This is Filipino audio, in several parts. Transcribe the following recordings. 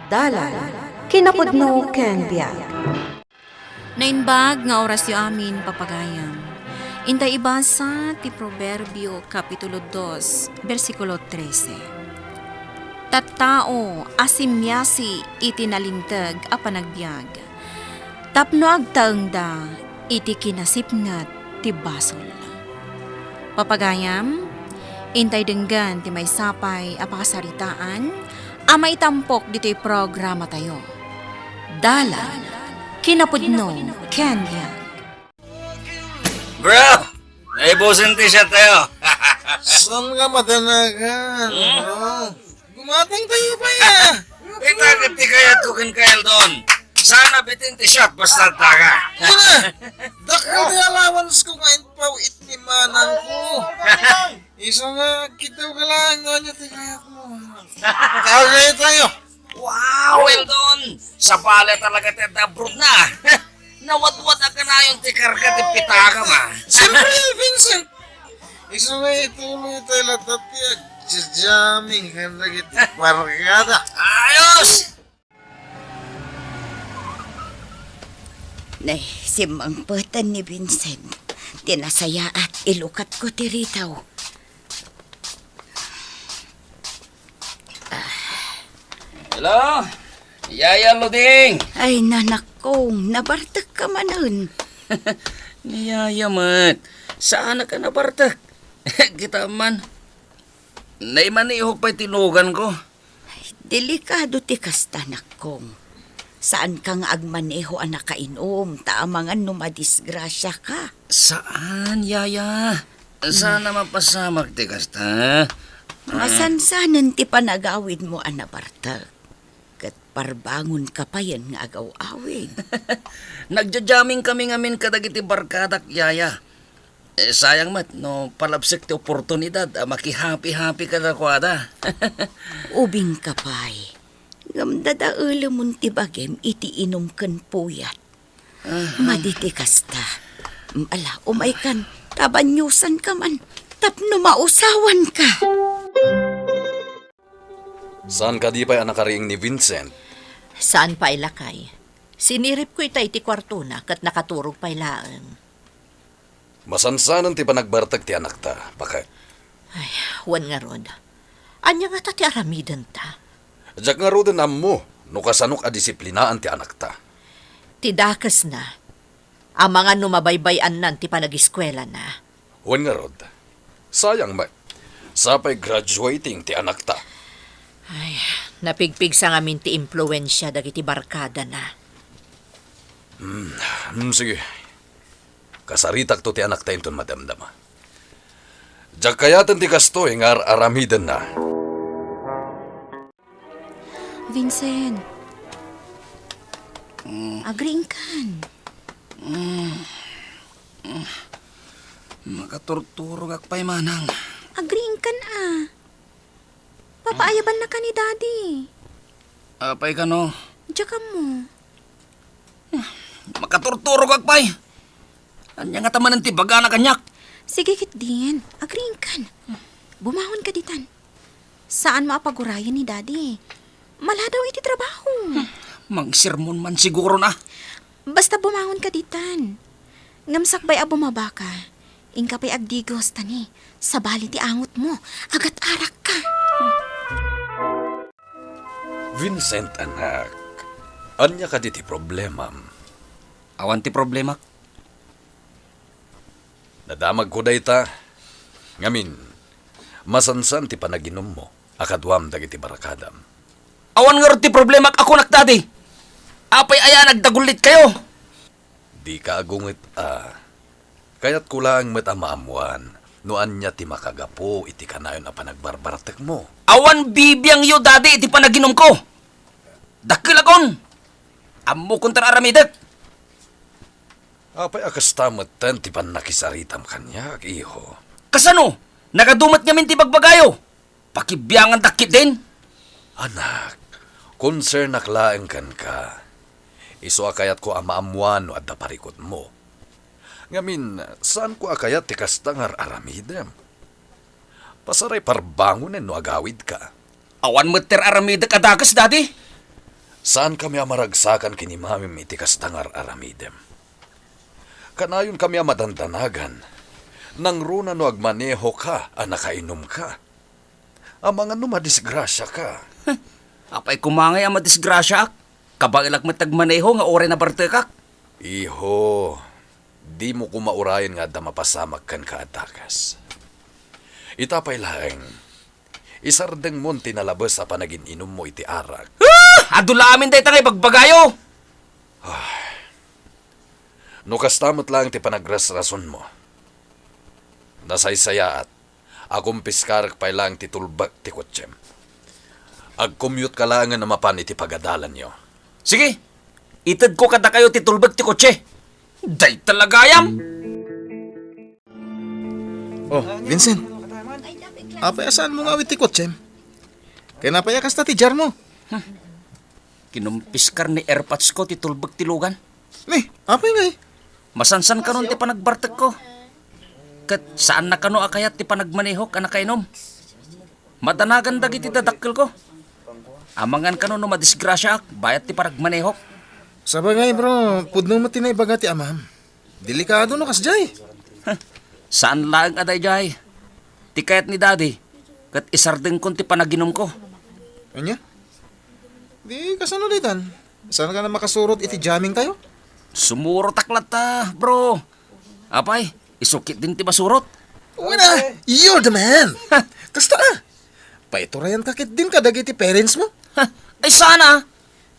Dalan, kinapudno ken biag. Nainbag nga oras yu amin papagayam. Intay ibasa ti Proverbio Kapitulo 2, versikulo 13. Tattao asimyasi iti nalintag a panagbiag. Tapno agtaengda iti kinasipngat ti basol. Papagayam, intay denggan ti may sapay a pakasaritaan, amay tampok dito'y programa tayo. Dalan, kinapudno, Kenya. Bro! Naibusin t-shirt tayo. Saan ka madanagan? Gumatang tayo pa ya. Itagit ti kayat ko kin kail doon. Sana bitin t-shirt basta taga. Kuna! Dakal di allowance ko kain pa itnimanan ko. Isa nga, kitaw ka lang nga niya tigayat mo. Kagaya tayo. Wow, well done. Sa pala talaga tayo dabrod na. Nawat-wat ka na yung tikar ka ti pitaka ma. Siyempre, Vincent. Isa nga ituloy tayo latat ya. Jamming ka na kita. Barkada. Ayos! Nay, simangpatan ni Vincent. Tinasaya at ilukat ko tiritaw. Hello? Yaya Luding. Ay, nanak kong, nabartak ka manon. Niyayamat. Saan ka na bartak? Kita man. Naimaniho pa'y tinugan ko. Delikado ti kasta, nak kong. Saan kang agmaneho anak kainom, taamangan numadisgrasya ka. Saan, Yaya? Sana mapasamag ti kasta. Masansanan ti panagawid mo, anabartak. Kat parbangon ka pa yan nga agaw-awin. Nagja-jamming kami ngamin kadagiti barkadak, Yaya. Sayang mat, no palapsik ti oportunidad, maki-happy-happy ka na kwada. Ubing kapay. Ngamdada ulamon ti bagem iti inom kan puyat. Maditi kasta. Ala, umay kan, tabanyusan ka man. Tapno mausawan ka. Saan ka di pa'y anak kariing ni Vincent? Saan pa ilakay? Sinirip ko itay ti kwarto na kat nakaturog pa ilaan. Masansanan ti panagbartag ti anak ta, bakit? Ay, wan nga rod. Anya nga ta ti aramidan ta. Diyak nga roden mo, no kasanok a disiplinaan ti anak ta. Tidakas na. Ang mga numabaybayan nan ti panag-eskwela na. Huwag nga rod. Sayang ma, sapay graduating ti anak ta. Ay, napigpig sa ngamin ti impluensya dagiti barkada na. Sige. Kasaritak to ti anak ta inton madamdama. Diyak kayatan ti kasto nga aramidan na. Vincent, agreeing kan. Makaturturog ak pa'y manang. Agreeing kan Papaayaban na ka ni Daddy. Apay ka no? Diyan ka mo. Makaturturog ak pa'y. Anya nga taman ti baga na kanyak. Sige kit din, agreeing kan. Bumahon ka ditan. Saan maapagurayan ni Daddy? Mala daw iti trabaho. Mang sermon man siguro na. Basta bumahon ka ditan. Ngamsak bay bumaba ka. Ingka pa'y agdigos tani. Sa bali ti angot mo. Agat arak ka. Vincent anak, anya ka di ti problema. Awan ti problema. Nadamag ko day ta. Ngamin, masansan ti panaginom mo, akadwam dagiti barakadam. Awan nga rin ti problema ako naktadi. Apay aya nagdagulit kayo. Di ka agungit Kaya't kulang met amaamuan, noan niya ti makagapo iti kanayon a panagbarbartek mo. Awan bibiyang yo dadi iti panaginom ko. Dakilagon. Ammo kontra aramidet. Apay akastametan ti panakisaritam kanyak, iho. Kasano? Nagadumat ngamin ti bagbagayo. Pakibiyangan dakit din. Anak, concern naklaeng kan ka. Iso akayat ko amaamuan no adda parikot mo. Ngamin, saan ko akayat ti kastangar aramidem? Pasaray parbangunen no agawid ka. Awan mo ter aramida kadakas dati. Saan kami amaragsakan kini mamim iti kastangar aramidem? Kanayon kami amadandanagan. Nang runa no agmaneho ka, nakainom ka. Amang ano madisgrasya ka. Apay kumangay ang madisgrasya ak. Kabailag matagmaneho nga oray na bartekak. Iho, di mo kumaurayan nga da mapasamag kan kaatakas. Itapay laeng, isardeng mon tinalabas sa panagin inom mo iti arag. Adula amin day tangay bagbagayo. No kastamot lang ti panagrasrason mo. Nasaysayaat, akong piskarak pa lang ti tulbak ti kotsem. Ag-commute ka lang na mapan iti pagadalan nyo. Sige, itad ko kada kayo titulbag ti kotse. Day talagayam. Oh, Vincent. Apay asaan mo nga awit ti kotse? Kaya napayakas ta ti jar mo. Kinumpiskar ni airpods ko titulbag ti lugan. Ni, apay nga eh. Masansan ka nun ti panagbartek ko. Kat saan na kano akayat ti panagmanehok anak kainom. Madanagan dagiti dadakkel ko. Amangan kano no madisgrasya ak, bayat ti panagmanehok. Sabagay bro, pudno mo tinay baga ti amam. Delikado no kasjay. Saan lang aday jay? Ti kayat ni daddy, kat isardeng kon ti panaginom ko. Anya? Di kasano ditan? Saan ka na makasurot iti jamming tayo? Sumuro taklat ta, bro. Apay, isukit din ti basurot. Wala, you're the man. Kasta paiturayan takit din ka dagiti parents mo. Ay sana,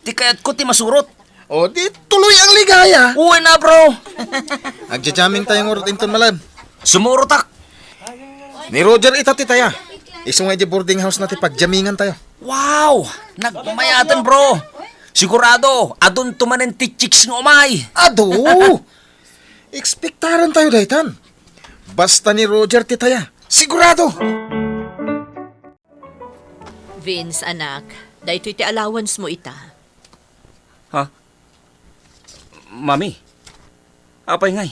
ti kayat ko ti masurot. O di tuloy ang ligaya. Uwi na, bro. Agja-jamming tayong urot inton malab. Sumuro tak. Ni Roger itati taya. Isungay di boarding house natin pagjamingan tayo. Wow, nagmayatan, bro. Sigurado, adun tumanen ti chicks ng umay. Ado! Ekspektaran tayo daytan. Basta ni Roger titaya. Sigurado! Vince, anak, dahito iti allowance mo ita. Ha? Mami, apay ngay.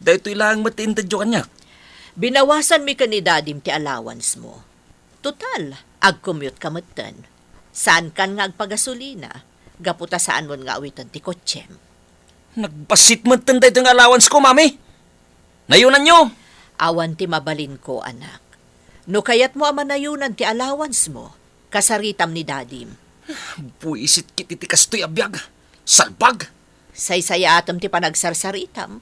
Dahito ilang matindad jo kanyak. Binawasan mi ka ni dadim ti allowance mo. Total, ag-commute ka matan. Saan kan nga agpagasolina? Gaputa saan mo nga awitan ti kotsem. Nagbasit man tanday itong allowance ko, mami. Nayunan nyo. Awan ti mabalin ko, anak. No kayat mo amanayunan ti allowance mo, kasaritam ni dadim. Buisit kiti ti kastoy abiyag. Salbag. Saysaya atam ti panagsarsaritam.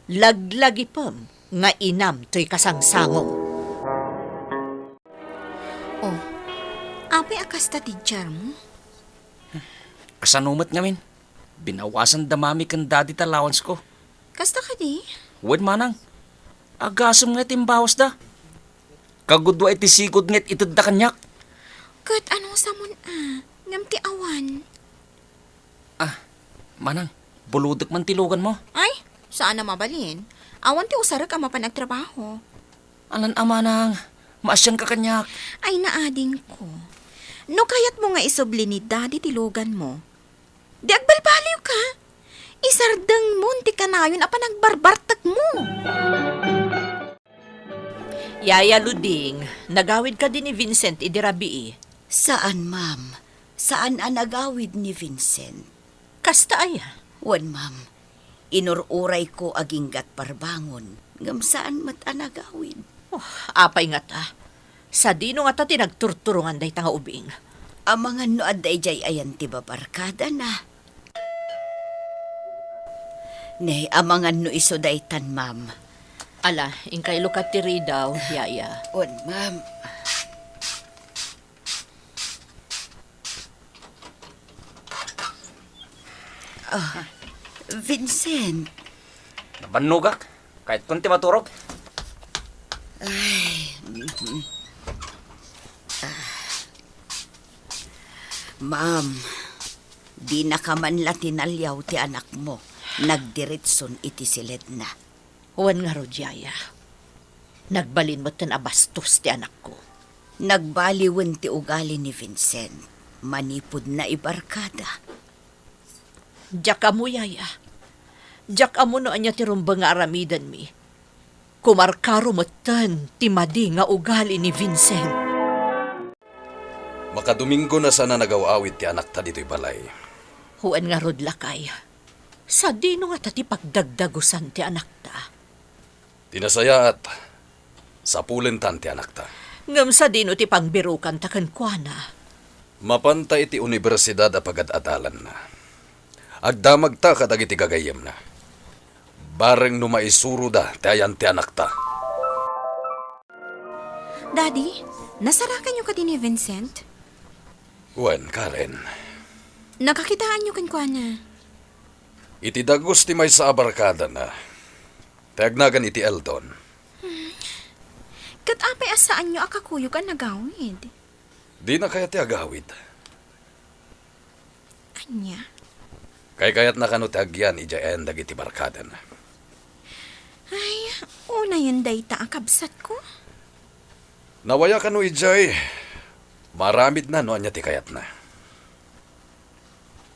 Laglagipam nga inam to'y kasangsangong. Oh, apay akas ta ti jar mo? Kasanumat ngamin. Binawasan damami kan daddy allowance ko. Kasta ka di? Wen manang. Agasom nga timbawas da. Kagudwa iti sigod nget itid da kanyak. Kat ano sa mun ngam ti awan. Manang, buludok man tilugan mo. Ay, saan na mabalin? Awan ti usara ka mapanagtrabaho. Alan amanang, maasyan ka kanyak. Ay, naading ko. No kayat mo nga isubli ni daddy tilugan mo. Di agbalbaliw ka. Isardeng mo, ti kanayon apa nagbarbartag mo. Yaya Luding, nagawid ka din ni Vincent idirabii. Saan, ma'am? Saan ang nagawid ni Vincent? Kasta ay. Wan, ma'am. Inururay ko aginggat parbangon. Ngam saan mat ang nagawid? Oh, apay nga ta. Sa dino nga ta tinagturturungan day ta nga ubing. Amangan no aday jay ayan ti babarkada na. Ne, amangan no iso daytan, ma'am. Ala, ingkay lukat ti daw, yaya. Wan, ma'am. Vincent. Nabanugak. Kahit kunti maturog. Ma'am, di na ka man la tinalyaw ti anak mo. Nagdiretson iti silid na. Huwan nga rod, yaya. Nagbalin mo tan abastos ti anak ko. Nagbaliwan ti ugali ni Vincent. Manipod na ibarkada. Diyak amo, yaya. Diyak amo no anya ti rumba nga aramidan mi. Kumarkaro mo tan ti madi nga ugali ni Vincent. Makadomingo na sana nagaw-awit ti anak ta dito'y balay. Huan nga rod lakay. Sa dino nga tati pagdagdagusan ti anak ta. Tinasaya at sa pulentan ti anak ta. Ngam sa dino ti pangbirukan ta kenkwana. Mapantay ti universidad a pagad-adalan na. Agdamag ta kadag iti gagayem na. Bareng numaisuro da ti ayan ti anak ta. Daddy, nasarakan niyo ka din ni Vincent? Wen, Karen. Nakakitaan niyo kan kwa na. Iti dagos ti may sa abarkada na. Tagnagan iti Eldon. Kat apay asaan niyo akakuyo ka nagawid? Di na kaya ti agawid. Anya? Kayat na kano ti agyan ijayan dagiti barkada na. Ay, una yun dayta ang kabsat ko. Nawaya kano ijay. Maramid na no anya ti kayat na.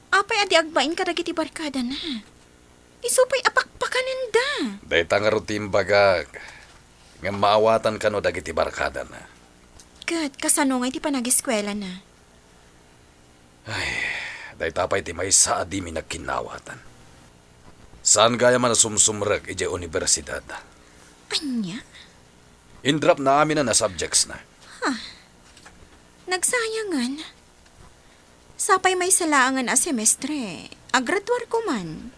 Apay adi agbain ka dagiti barkada na. Isupay apakpakanan da. Dayta nga rutim bagag. Nga maawatan kano dagiti barkada na. Kat, kasano nga iti panag-eskwela na. Dayta pa'y ti may sa adimi nagkinawatan. Saan gaya man sumsumrag ijay universidad. Anya? Indrap na amin na subjects na. Nagsayangan. Sapay may salaangan a semestre. Agradwar ko man.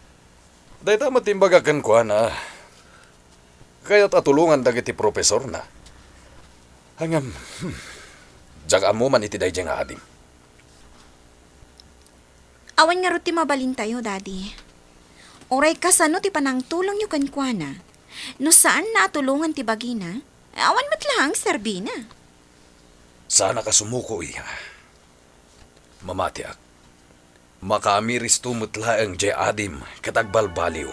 Dayta matimbagakan ko na. Kaya't atulungan dagiti profesor na. Hangam, jagaan mo man iti dayjay nga adim. Awan nga ruti mabalin tayo, Daddy. Oray kasano ti panang tulong yu kankwana. No saan na tulungan ti bagina, awan matlang serbina. Sana ka sumuko iya. Mamatiak. Makamiris tumutla ang jay adim katagbalbaliw.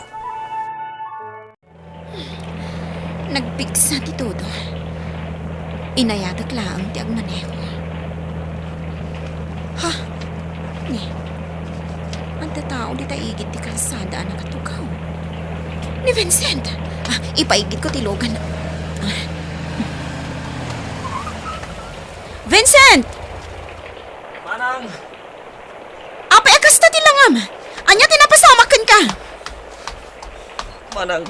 Nagpiksa ti todo. Inayadag lang ti agmaneho. Ha? Ni. Ang tatao di taigit ti kalsada na katugaw. Ni Vincent. Ipaigit ko ti Logan. Vincent! Manang! Apay akas ta ti langam. Anya tinapasamakan ka. Manang!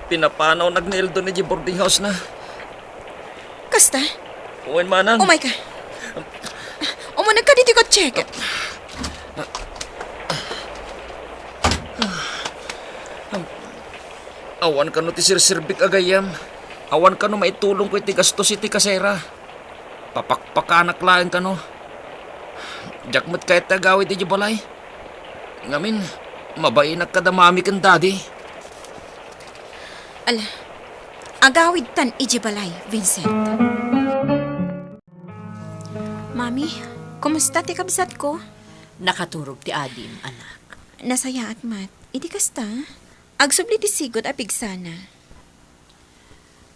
Pinapanaw nagnail doon ni boarding house na. Kasta? Uwan, Manang. Umay ka. Umunag ka dito ko check. Awan ka no ti sirsirbik agayam. Awan ka no maitulong ko iti gastos iti kasera. Papakpakanak laeng ka no. Jakmat kahit tagawid iti balay. Ngamin, mabainak ka da mami kan daddy. Ala, agawid tan ijibalay, Vincent. Mami, kumusta ti kabsat ko? Nakaturog ti adim, anak. Nasaya at mat, iti kasta. Agsubli ti sigot apig sana.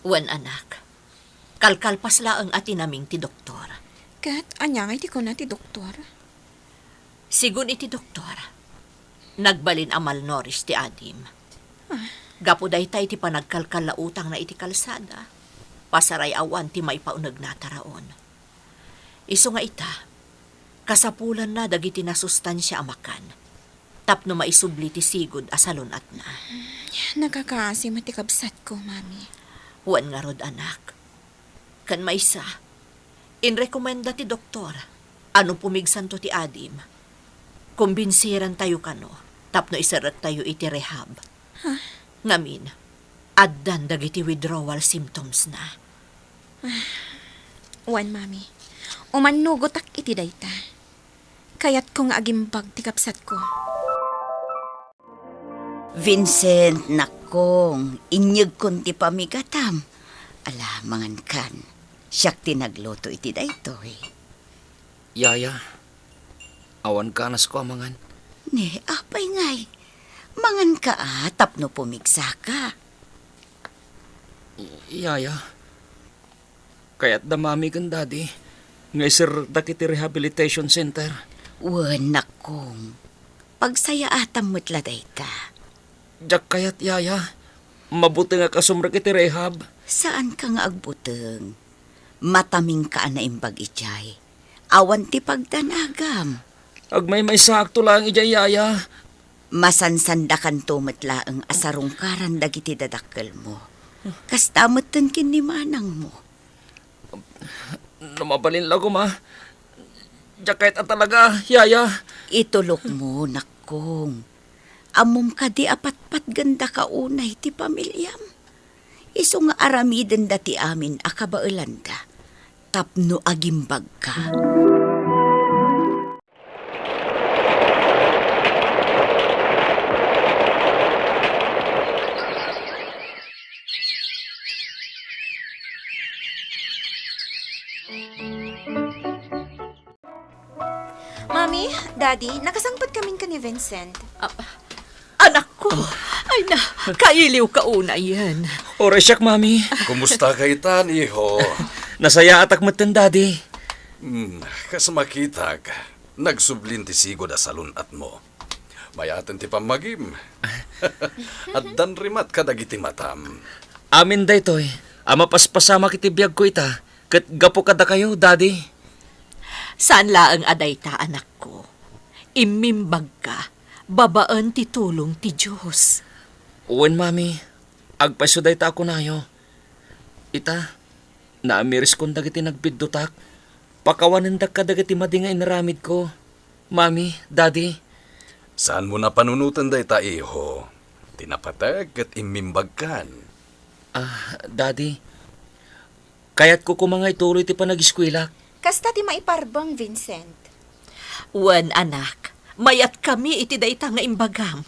Wan anak. Kalkalpas laang ati naming ti doktor. Kat, anya nga iti ko na ti doktor. Sigun iti doktor. Nagbalin amal noris ti adim. Gapuday tay ti panagkalkal na utang na iti kalsada. Pasaray awan ti may paunag na taraon. Iso nga ita, kasapulan na dagiti na sustansya amakan. Tapno maisubli ti sigud asalon at na. Nakakasim at kabsat ko, Mami. Huwan nga rod anak. Kan maysa, inrekomenda ti doktor, ano pumigsan to ti adim. Kumbinsiran tayo kano, tapno isarat tayo iti rehab. Ngamin, addan dagiti withdrawal symptoms na. Wan, Mami. Umanugotak iti dayta. Kayat kong agimbag ti kapsat ko. Vincent, nakong, inyag kon ti pamigatam. Ala, mangan kan. Siyak tinagluto iti daytoy. Yaya, awan ka nas ko amangan. Ne, apay ngay. Mangan ka tapno pumigsa ka. Yaya, kaya't da mami kan daddy. Ngay sir dakiti rehabilitation center. Wan, nakong. Pagsaya atam mutla dayta. Jak kayat yaya, mabuti nga kasumrag iti rehab. Saan ka nga agbuteng? Mataming ka na imbag ijay. Awan ti pagdanagam. Agmay sakto lang ijay yaya. Masansandakan tumatla ang asarungkaran dagiti dadakkel mo. Kastamutan kin ni manang mo. Namabalin lang ko ma. Jakait at talaga, yaya. Itulok mo, nakong. Amom ka di apat-pat ganda ka unay ti pamilyam. Iso nga aramiden dati amin akabaelanda. Tapno agimbag ka. Mami, Daddy, nakasangpat kaming ka ni Vincent. Anak ko, ay na, kailiw ka una yan. Ore siyak, mami. Kumusta kaitan, iho? Nasaya atak matan, daddy. Kas makitag, nagsublin ti sigo da salunat mo. Mayaten ti pamagim. At dan rimat kadagiti matam. Amin da ito'y. Ama paspasama kitibiyag ko ita. Kat gapo kada kayo, daddy. Saan laang aday ta, anak ko? Imimbag ka, babaan ti tulong ti Diyos. Uwan, mami. Agpasuday ta ako nayo. Ita, naamiris kong dagiti nagbiddutak. Pakawanan da kadagiti madinga inaramid ko. Mami, daddy. Saan mo na panunutan da ita, iho? Tinapatag at imimbagkan. Daddy. Kaya't ko kumangay tuloy ti panag-eskwela. Kasta ti maiparbang, Vincent. Wan, anak, mayat kami iti dayta nga imbagam.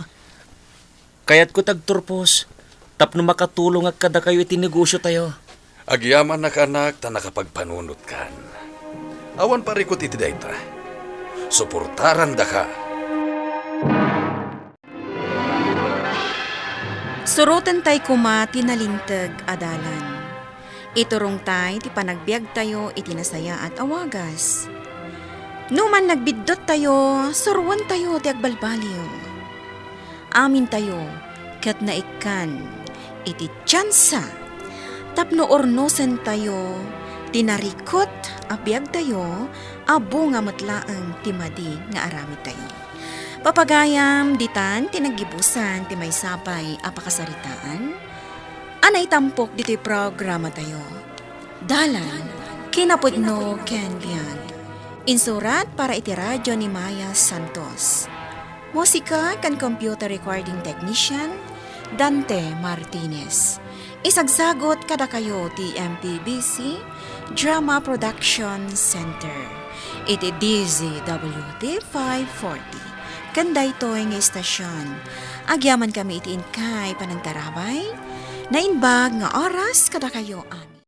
Kaya't ko tagturpos. Tapno makatulong at kada kayo itinegosyo tayo. Agyaman na kanak ta nakapagpanunot kan. Awan parikot iti dayta. Suportaran da ka. Surutan tay kuma tinalintag adalan. Iturong tay ti panagbiag tayo itinasaya at awagas. Numan nagbiddot tayo, suruan tayo ti agbalbaliw. Amin tayo, kat naikan, iti tsansa. Tapno ornosan tayo, tinarikot, abiyag tayo, abo nga matlaang timadi nga aramid tayo. Papagayam, ditan, tinagibusan, ti may sapay, apakasaritaan. Anay tampok dito'y programa tayo. Dalan, kinapudno ken biyag. Insurat para iti radyo ni Maya Santos. Musika kan computer recording technician, Dante Martinez. Isagsagot kada kayo ti MTBC Drama Production Center. Iti DZWT 540. Kanday to'y nga istasyon. Agyaman kami itiin kay panagtarabay. Nainbag nga oras kada kayo amin.